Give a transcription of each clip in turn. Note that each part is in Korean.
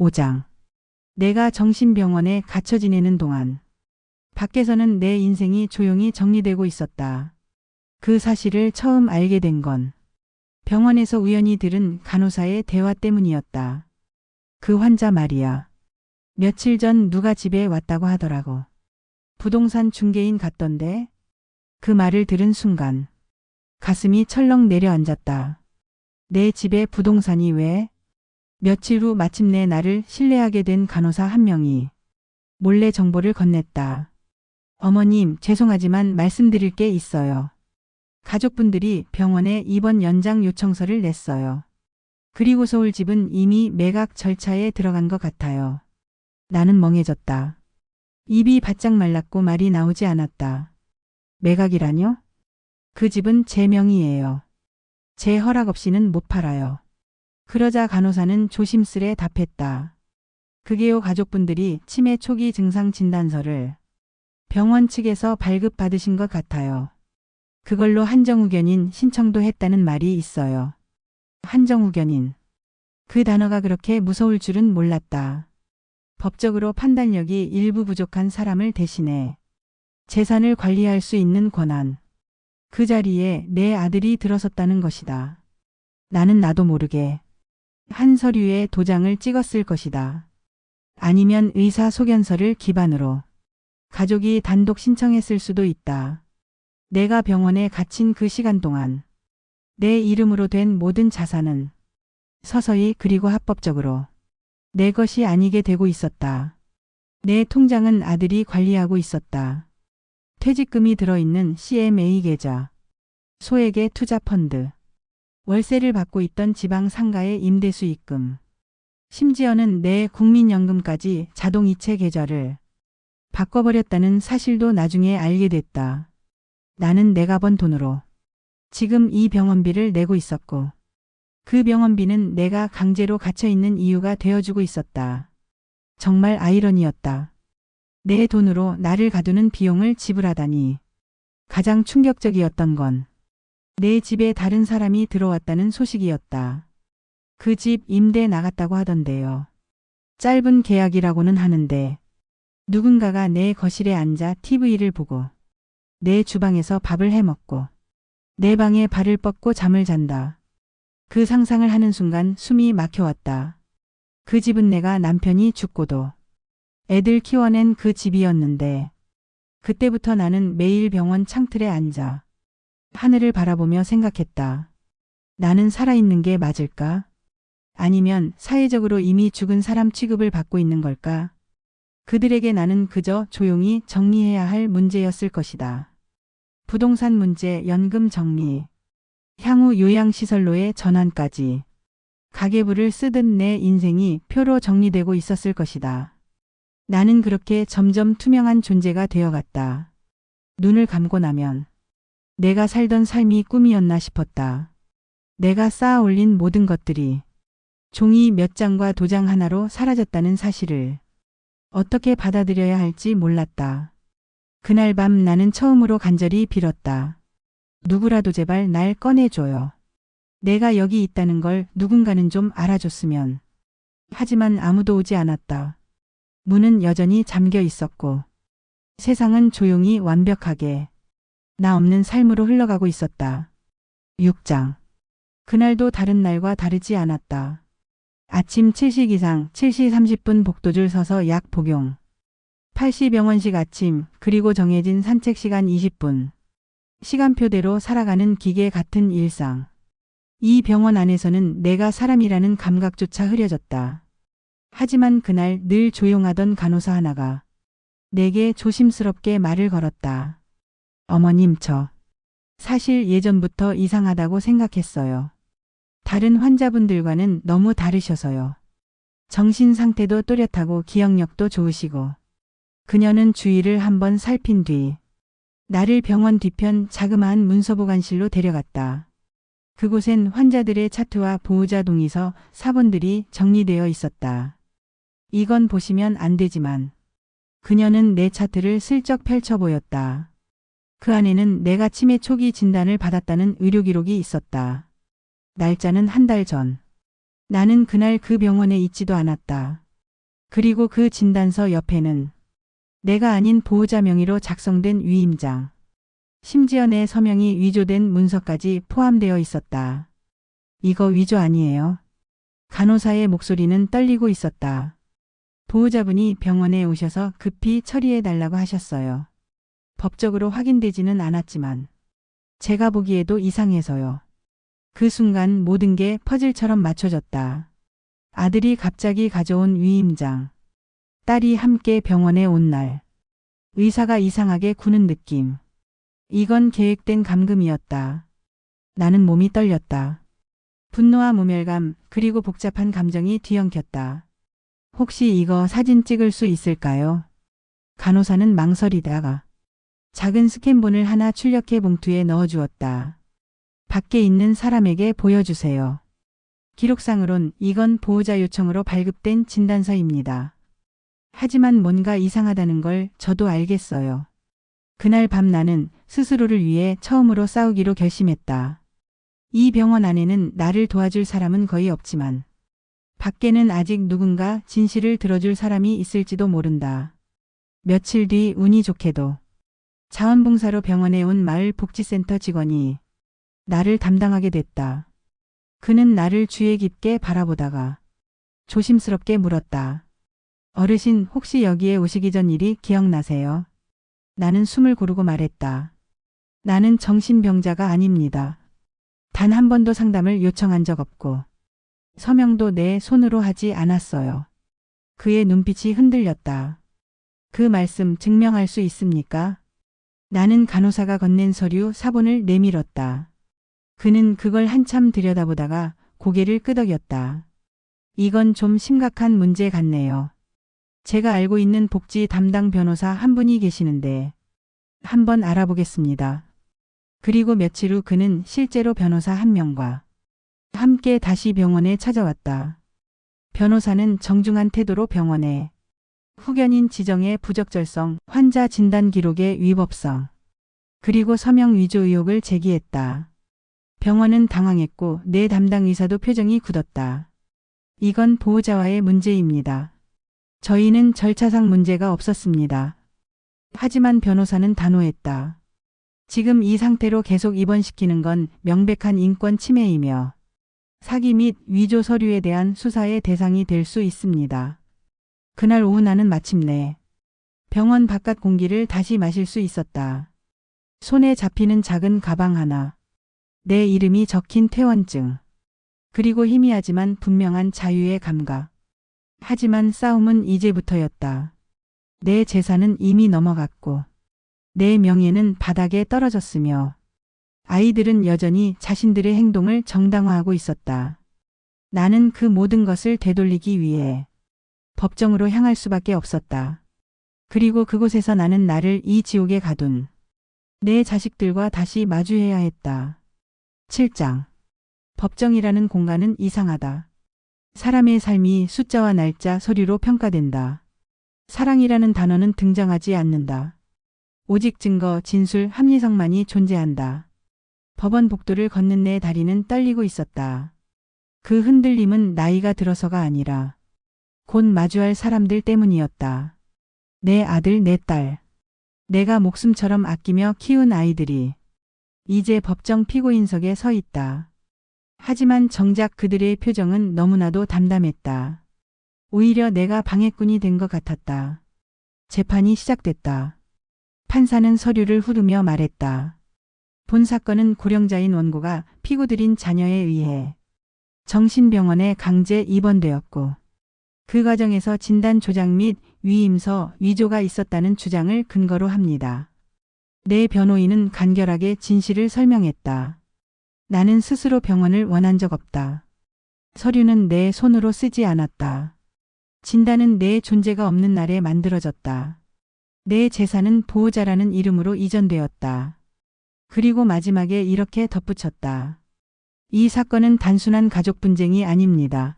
5장. 내가 정신병원에 갇혀 지내는 동안 밖에서는 내 인생이 조용히 정리되고 있었다. 그 사실을 처음 알게 된 건 병원에서 우연히 들은 간호사의 대화 때문이었다. 그 환자 말이야. 며칠 전 누가 집에 왔다고 하더라고. 부동산 중개인 같던데. 그 말을 들은 순간 가슴이 철렁 내려앉았다. 내 집에 부동산이 왜? 며칠 후 마침내 나를 신뢰하게 된 간호사 한 명이 몰래 정보를 건넸다. 어머님, 죄송하지만 말씀드릴 게 있어요. 가족분들이 병원에 입원 연장 요청서를 냈어요. 그리고 서울 집은 이미 매각 절차에 들어간 것 같아요. 나는 멍해졌다. 입이 바짝 말랐고 말이 나오지 않았다. 매각이라뇨? 그 집은 제 명의예요. 제 허락 없이는 못 팔아요. 그러자 간호사는 조심스레 답했다. 그게요, 가족분들이 치매 초기 증상 진단서를 병원 측에서 발급받으신 것 같아요. 그걸로 한정후견인 신청도 했다는 말이 있어요. 한정후견인. 그 단어가 그렇게 무서울 줄은 몰랐다. 법적으로 판단력이 일부 부족한 사람을 대신해 재산을 관리할 수 있는 권한. 그 자리에 내 아들이 들어섰다는 것이다. 나는 나도 모르게 한 서류에 도장을 찍었을 것이다. 아니면 의사소견서를 기반으로 가족이 단독 신청했을 수도 있다. 내가 병원에 갇힌 그 시간 동안 내 이름으로 된 모든 자산은 서서히 그리고 합법적으로 내 것이 아니게 되고 있었다. 내 통장은 아들이 관리하고 있었다. 퇴직금이 들어있는 CMA 계좌, 소액의 투자 펀드, 월세를 받고 있던 지방 상가의 임대 수익금, 심지어는 내 국민연금까지 자동이체 계좌를 바꿔버렸다는 사실도 나중에 알게 됐다. 나는 내가 번 돈으로 지금 이 병원비를 내고 있었고, 그 병원비는 내가 강제로 갇혀있는 이유가 되어주고 있었다. 정말 아이러니였다. 내 돈으로 나를 가두는 비용을 지불하다니. 가장 충격적이었던 건 내 집에 다른 사람이 들어왔다는 소식이었다. 그 집 임대 나갔다고 하던데요. 짧은 계약이라고는 하는데 누군가가 내 거실에 앉아 TV를 보고 내 주방에서 밥을 해먹고 내 방에 발을 뻗고 잠을 잔다. 그 상상을 하는 순간 숨이 막혀왔다. 그 집은 내가 남편이 죽고도 애들 키워낸 그 집이었는데 그때부터 나는 매일 병원 창틀에 앉아 하늘을 바라보며 생각했다. 나는 살아있는 게 맞을까? 아니면 사회적으로 이미 죽은 사람 취급을 받고 있는 걸까? 그들에게 나는 그저 조용히 정리해야 할 문제였을 것이다. 부동산 문제, 연금 정리, 향후 요양시설로의 전환까지 가계부를 쓰듯 내 인생이 표로 정리되고 있었을 것이다. 나는 그렇게 점점 투명한 존재가 되어갔다. 눈을 감고 나면 내가 살던 삶이 꿈이었나 싶었다. 내가 쌓아 올린 모든 것들이 종이 몇 장과 도장 하나로 사라졌다는 사실을 어떻게 받아들여야 할지 몰랐다. 그날 밤 나는 처음으로 간절히 빌었다. 누구라도 제발 날 꺼내줘요. 내가 여기 있다는 걸 누군가는 좀 알아줬으면. 하지만 아무도 오지 않았다. 문은 여전히 잠겨 있었고 세상은 조용히 완벽하게 나 없는 삶으로 흘러가고 있었다. 6장. 그날도 다른 날과 다르지 않았다. 아침 7시 기상, 7시 30분 복도줄 서서 약 복용. 8시 병원식 아침, 그리고 정해진 산책 시간 20분. 시간표대로 살아가는 기계 같은 일상. 이 병원 안에서는 내가 사람이라는 감각조차 흐려졌다. 하지만 그날 늘 조용하던 간호사 하나가 내게 조심스럽게 말을 걸었다. 어머님, 사실 예전부터 이상하다고 생각했어요. 다른 환자분들과는 너무 다르셔서요. 정신 상태도 또렷하고 기억력도 좋으시고. 그녀는 주위를 한번 살핀 뒤 나를 병원 뒤편 자그마한 문서보관실로 데려갔다. 그곳엔 환자들의 차트와 보호자 동의서, 사본들이 정리되어 있었다. 이건 보시면 안 되지만. 그녀는 내 차트를 슬쩍 펼쳐 보였다. 그 안에는 내가 치매 초기 진단을 받았다는 의료 기록이 있었다. 날짜는 한 달 전. 나는 그날 그 병원에 있지도 않았다. 그리고 그 진단서 옆에는 내가 아닌 보호자 명의로 작성된 위임장, 심지어 내 서명이 위조된 문서까지 포함되어 있었다. 이거 위조 아니에요? 간호사의 목소리는 떨리고 있었다. 보호자분이 병원에 오셔서 급히 처리해 달라고 하셨어요. 법적으로 확인되지는 않았지만 제가 보기에도 이상해서요. 그 순간 모든 게 퍼즐처럼 맞춰졌다. 아들이 갑자기 가져온 위임장, 딸이 함께 병원에 온 날, 의사가 이상하게 구는 느낌. 이건 계획된 감금이었다. 나는 몸이 떨렸다. 분노와 모멸감, 그리고 복잡한 감정이 뒤엉켰다. 혹시 이거 사진 찍을 수 있을까요? 간호사는 망설이다가 작은 스캔본을 하나 출력해 봉투에 넣어주었다. 밖에 있는 사람에게 보여주세요. 기록상으론 이건 보호자 요청으로 발급된 진단서입니다. 하지만 뭔가 이상하다는 걸 저도 알겠어요. 그날 밤 나는 스스로를 위해 처음으로 싸우기로 결심했다. 이 병원 안에는 나를 도와줄 사람은 거의 없지만 밖에는 아직 누군가 진실을 들어줄 사람이 있을지도 모른다. 며칠 뒤 운이 좋게도 자원봉사로 병원에 온 마을 복지센터 직원이 나를 담당하게 됐다. 그는 나를 주의 깊게 바라보다가 조심스럽게 물었다. 어르신 혹시 여기에 오시기 전 일이 기억나세요? 나는 숨을 고르고 말했다. 나는 정신병자가 아닙니다. 단 한 번도 상담을 요청한 적 없고 서명도 내 손으로 하지 않았어요. 그의 눈빛이 흔들렸다. 그 말씀 증명할 수 있습니까? 나는 간호사가 건넨 서류 사본을 내밀었다. 그는 그걸 한참 들여다보다가 고개를 끄덕였다. 이건 좀 심각한 문제 같네요. 제가 알고 있는 복지 담당 변호사 한 분이 계시는데 한번 알아보겠습니다. 그리고 며칠 후 그는 실제로 변호사 한 명과 함께 다시 병원에 찾아왔다. 변호사는 정중한 태도로 병원에 후견인 지정의 부적절성, 환자 진단 기록의 위법성, 그리고 서명 위조 의혹을 제기했다. 병원은 당황했고 내 담당 의사도 표정이 굳었다. 이건 보호자와의 문제입니다. 저희는 절차상 문제가 없었습니다. 하지만 변호사는 단호했다. 지금 이 상태로 계속 입원시키는 건 명백한 인권 침해이며 사기 및 위조 서류에 대한 수사의 대상이 될 수 있습니다. 그날 오후 나는 마침내 병원 바깥 공기를 다시 마실 수 있었다. 손에 잡히는 작은 가방 하나, 내 이름이 적힌 퇴원증, 그리고 희미하지만 분명한 자유의 감각. 하지만 싸움은 이제부터였다. 내 재산은 이미 넘어갔고 내 명예는 바닥에 떨어졌으며 아이들은 여전히 자신들의 행동을 정당화하고 있었다. 나는 그 모든 것을 되돌리기 위해 법정으로 향할 수밖에 없었다. 그리고 그곳에서 나는 나를 이 지옥에 가둔 내 자식들과 다시 마주해야 했다. 7장. 법정이라는 공간은 이상하다. 사람의 삶이 숫자와 날짜, 서류로 평가된다. 사랑이라는 단어는 등장하지 않는다. 오직 증거, 진술, 합리성만이 존재한다. 법원 복도를 걷는 내 다리는 떨리고 있었다. 그 흔들림은 나이가 들어서가 아니라 곧 마주할 사람들 때문이었다. 내 아들, 내 딸. 내가 목숨처럼 아끼며 키운 아이들이 이제 법정 피고인석에 서 있다. 하지만 정작 그들의 표정은 너무나도 담담했다. 오히려 내가 방해꾼이 된 것 같았다. 재판이 시작됐다. 판사는 서류를 후르며 말했다. 본 사건은 고령자인 원고가 피고들인 자녀에 의해 정신병원에 강제 입원되었고 그 과정에서 진단 조작 및 위임서 위조가 있었다는 주장을 근거로 합니다. 내 변호인은 간결하게 진실을 설명했다. 나는 스스로 병원을 원한 적 없다. 서류는 내 손으로 쓰지 않았다. 진단은 내 존재가 없는 날에 만들어졌다. 내 재산은 보호자라는 이름으로 이전되었다. 그리고 마지막에 이렇게 덧붙였다. 이 사건은 단순한 가족 분쟁이 아닙니다.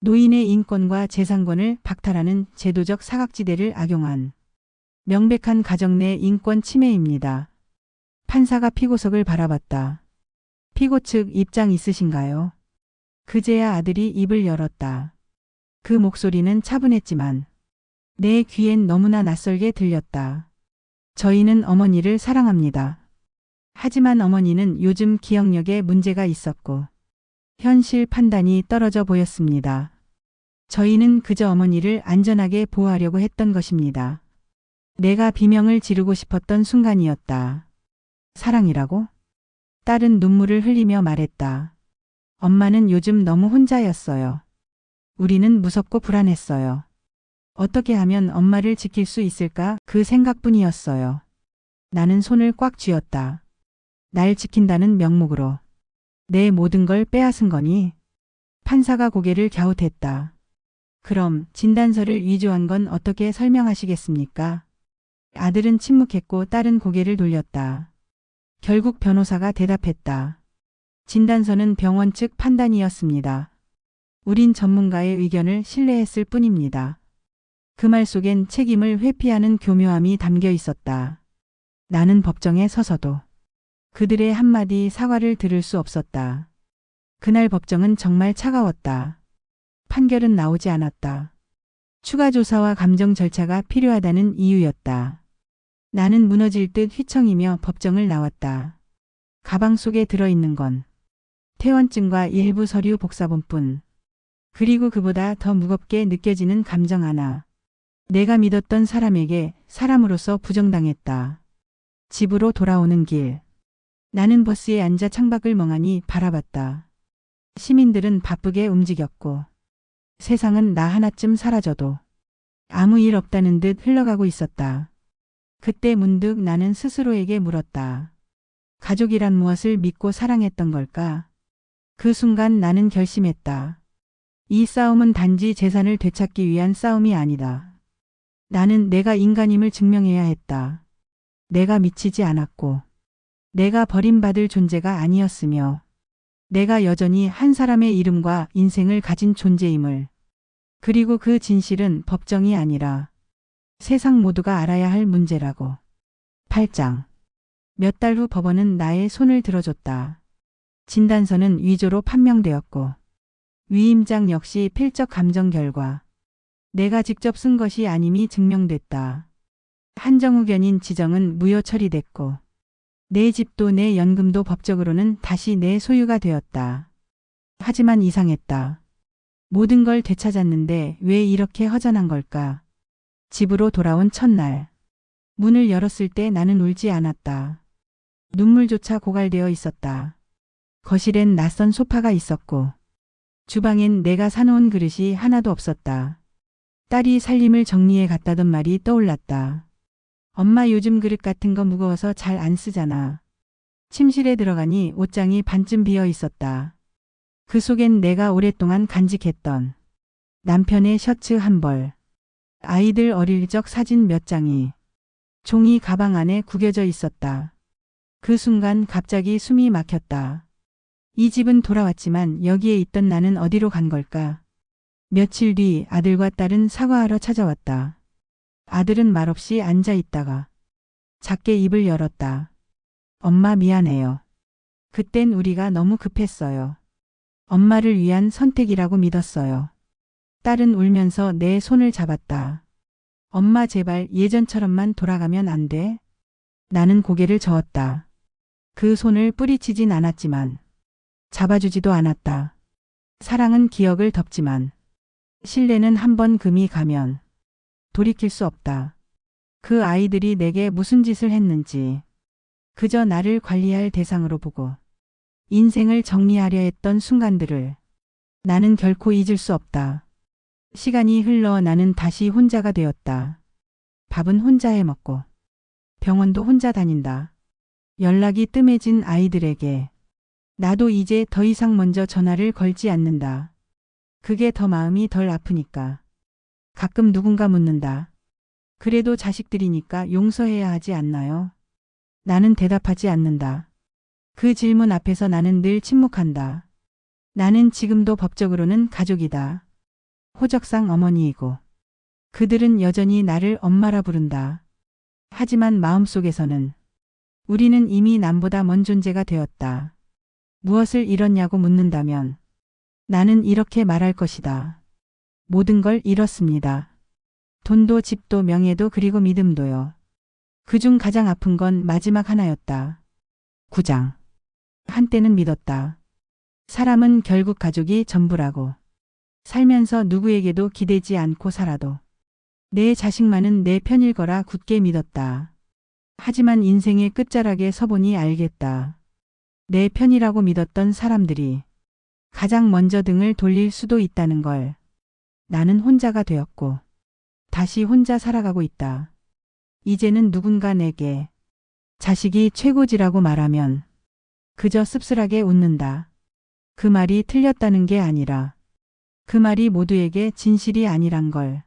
노인의 인권과 재산권을 박탈하는 제도적 사각지대를 악용한 명백한 가정 내 인권 침해입니다. 판사가 피고석을 바라봤다. 피고 측 입장 있으신가요? 그제야 아들이 입을 열었다. 그 목소리는 차분했지만 내 귀엔 너무나 낯설게 들렸다. 저희는 어머니를 사랑합니다. 하지만 어머니는 요즘 기억력에 문제가 있었고 현실 판단이 떨어져 보였습니다. 저희는 그저 어머니를 안전하게 보호하려고 했던 것입니다. 내가 비명을 지르고 싶었던 순간이었다. 사랑이라고? 딸은 눈물을 흘리며 말했다. 엄마는 요즘 너무 혼자였어요. 우리는 무섭고 불안했어요. 어떻게 하면 엄마를 지킬 수 있을까? 그 생각뿐이었어요. 나는 손을 꽉 쥐었다. 날 지킨다는 명목으로. 내 모든 걸 빼앗은 거니? 판사가 고개를 갸웃했다. 그럼 진단서를 위조한 건 어떻게 설명하시겠습니까? 아들은 침묵했고 딸은 고개를 돌렸다. 결국 변호사가 대답했다. 진단서는 병원 측 판단이었습니다. 우린 전문가의 의견을 신뢰했을 뿐입니다. 그 말 속엔 책임을 회피하는 교묘함이 담겨 있었다. 나는 법정에 서서도 그들의 한마디 사과를 들을 수 없었다. 그날 법정은 정말 차가웠다. 판결은 나오지 않았다. 추가 조사와 감정 절차가 필요하다는 이유였다. 나는 무너질 듯 휘청이며 법정을 나왔다. 가방 속에 들어있는 건 퇴원증과 일부 서류 복사본뿐. 그리고 그보다 더 무겁게 느껴지는 감정 하나. 내가 믿었던 사람에게 사람으로서 부정당했다. 집으로 돌아오는 길. 나는 버스에 앉아 창밖을 멍하니 바라봤다. 시민들은 바쁘게 움직였고 세상은 나 하나쯤 사라져도 아무 일 없다는 듯 흘러가고 있었다. 그때 문득 나는 스스로에게 물었다. 가족이란 무엇을 믿고 사랑했던 걸까? 그 순간 나는 결심했다. 이 싸움은 단지 재산을 되찾기 위한 싸움이 아니다. 나는 내가 인간임을 증명해야 했다. 내가 미치지 않았고 내가 버림받을 존재가 아니었으며 내가 여전히 한 사람의 이름과 인생을 가진 존재임을. 그리고 그 진실은 법정이 아니라 세상 모두가 알아야 할 문제라고. 8장. 몇 달 후 법원은 나의 손을 들어줬다. 진단서는 위조로 판명되었고 위임장 역시 필적 감정 결과 내가 직접 쓴 것이 아님이 증명됐다. 한정후견인 지정은 무효 처리됐고 내 집도 내 연금도 법적으로는 다시 내 소유가 되었다. 하지만 이상했다. 모든 걸 되찾았는데 왜 이렇게 허전한 걸까? 집으로 돌아온 첫날. 문을 열었을 때 나는 울지 않았다. 눈물조차 고갈되어 있었다. 거실엔 낯선 소파가 있었고 주방엔 내가 사놓은 그릇이 하나도 없었다. 딸이 살림을 정리해 갔다던 말이 떠올랐다. 엄마 요즘 그릇 같은 거 무거워서 잘 안 쓰잖아. 침실에 들어가니 옷장이 반쯤 비어 있었다. 그 속엔 내가 오랫동안 간직했던 남편의 셔츠 한 벌, 아이들 어릴 적 사진 몇 장이 종이 가방 안에 구겨져 있었다. 그 순간 갑자기 숨이 막혔다. 이 집은 돌아왔지만 여기에 있던 나는 어디로 간 걸까? 며칠 뒤 아들과 딸은 사과하러 찾아왔다. 아들은 말없이 앉아 있다가 작게 입을 열었다. 엄마 미안해요. 그땐 우리가 너무 급했어요. 엄마를 위한 선택이라고 믿었어요. 딸은 울면서 내 손을 잡았다. 엄마 제발 예전처럼만 돌아가면 안 돼? 나는 고개를 저었다. 그 손을 뿌리치진 않았지만 잡아주지도 않았다. 사랑은 기억을 덮지만 신뢰는 한번 금이 가면 돌이킬 수 없다. 그 아이들이 내게 무슨 짓을 했는지 그저 나를 관리할 대상으로 보고 인생을 정리하려 했던 순간들을 나는 결코 잊을 수 없다. 시간이 흘러 나는 다시 혼자가 되었다. 밥은 혼자 해 먹고 병원도 혼자 다닌다. 연락이 뜸해진 아이들에게 나도 이제 더 이상 먼저 전화를 걸지 않는다. 그게 더 마음이 덜 아프니까. 가끔 누군가 묻는다. 그래도 자식들이니까 용서해야 하지 않나요? 나는 대답하지 않는다. 그 질문 앞에서 나는 늘 침묵한다. 나는 지금도 법적으로는 가족이다. 호적상 어머니이고 그들은 여전히 나를 엄마라 부른다. 하지만 마음속에서는 우리는 이미 남보다 먼 존재가 되었다. 무엇을 잃었냐고 묻는다면 나는 이렇게 말할 것이다. 모든 걸 잃었습니다. 돈도 집도 명예도 그리고 믿음도요. 그중 가장 아픈 건 마지막 하나였다. 구장. 한때는 믿었다. 사람은 결국 가족이 전부라고. 살면서 누구에게도 기대지 않고 살아도 내 자식만은 내 편일 거라 굳게 믿었다. 하지만 인생의 끝자락에 서보니 알겠다. 내 편이라고 믿었던 사람들이 가장 먼저 등을 돌릴 수도 있다는 걸. 나는 혼자가 되었고 다시 혼자 살아가고 있다. 이제는 누군가 내게 자식이 최고지라고 말하면 그저 씁쓸하게 웃는다. 그 말이 틀렸다는 게 아니라 그 말이 모두에게 진실이 아니란 걸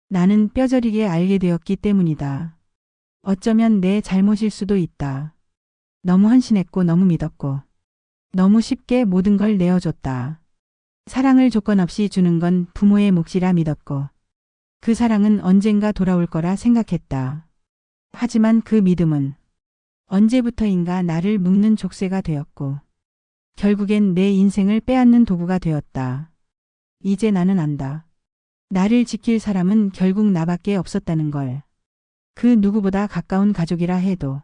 나는 뼈저리게 알게 되었기 때문이다. 어쩌면 내 잘못일 수도 있다. 너무 헌신했고 너무 믿었고 너무 쉽게 모든 걸 내어줬다. 사랑을 조건 없이 주는 건 부모의 몫이라 믿었고 그 사랑은 언젠가 돌아올 거라 생각했다. 하지만 그 믿음은 언제부터인가 나를 묶는 족쇄가 되었고 결국엔 내 인생을 빼앗는 도구가 되었다. 이제 나는 안다. 나를 지킬 사람은 결국 나밖에 없었다는 걸. 그 누구보다 가까운 가족이라 해도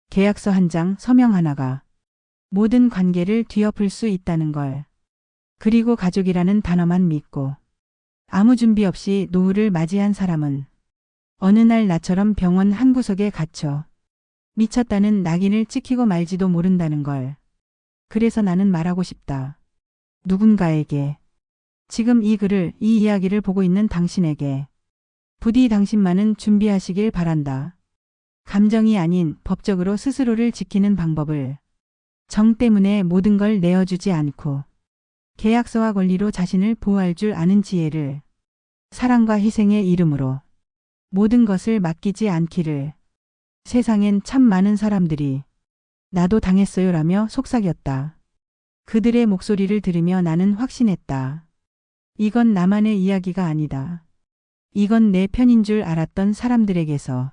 계약서 한 장, 서명 하나가 모든 관계를 뒤엎을 수 있다는 걸. 그리고 가족이라는 단어만 믿고 아무 준비 없이 노후를 맞이한 사람은 어느 날 나처럼 병원 한 구석에 갇혀 미쳤다는 낙인을 찍히고 말지도 모른다는 걸. 그래서 나는 말하고 싶다. 누군가에게. 지금 이 글을, 이 이야기를 보고 있는 당신에게. 부디 당신만은 준비하시길 바란다. 감정이 아닌 법적으로 스스로를 지키는 방법을. 정 때문에 모든 걸 내어주지 않고 계약서와 권리로 자신을 보호할 줄 아는 지혜를. 사랑과 희생의 이름으로 모든 것을 맡기지 않기를. 세상엔 참 많은 사람들이 나도 당했어요라며 속삭였다. 그들의 목소리를 들으며 나는 확신했다. 이건 나만의 이야기가 아니다. 이건 내 편인 줄 알았던 사람들에게서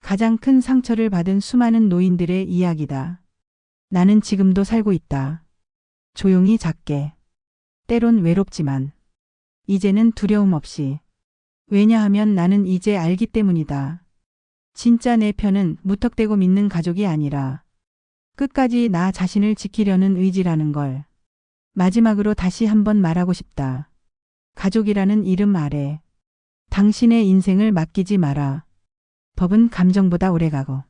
가장 큰 상처를 받은 수많은 노인들의 이야기다. 나는 지금도 살고 있다. 조용히 작게. 때론 외롭지만 이제는 두려움 없이. 왜냐하면 나는 이제 알기 때문이다. 진짜 내 편은 무턱대고 믿는 가족이 아니라 끝까지 나 자신을 지키려는 의지라는 걸. 마지막으로 다시 한번 말하고 싶다. 가족이라는 이름 아래 당신의 인생을 맡기지 마라. 법은 감정보다 오래가고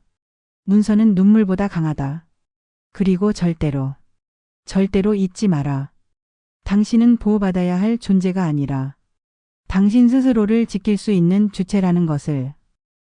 문서는 눈물보다 강하다. 그리고 절대로 잊지 마라. 당신은 보호받아야 할 존재가 아니라 당신 스스로를 지킬 수 있는 주체라는 것을.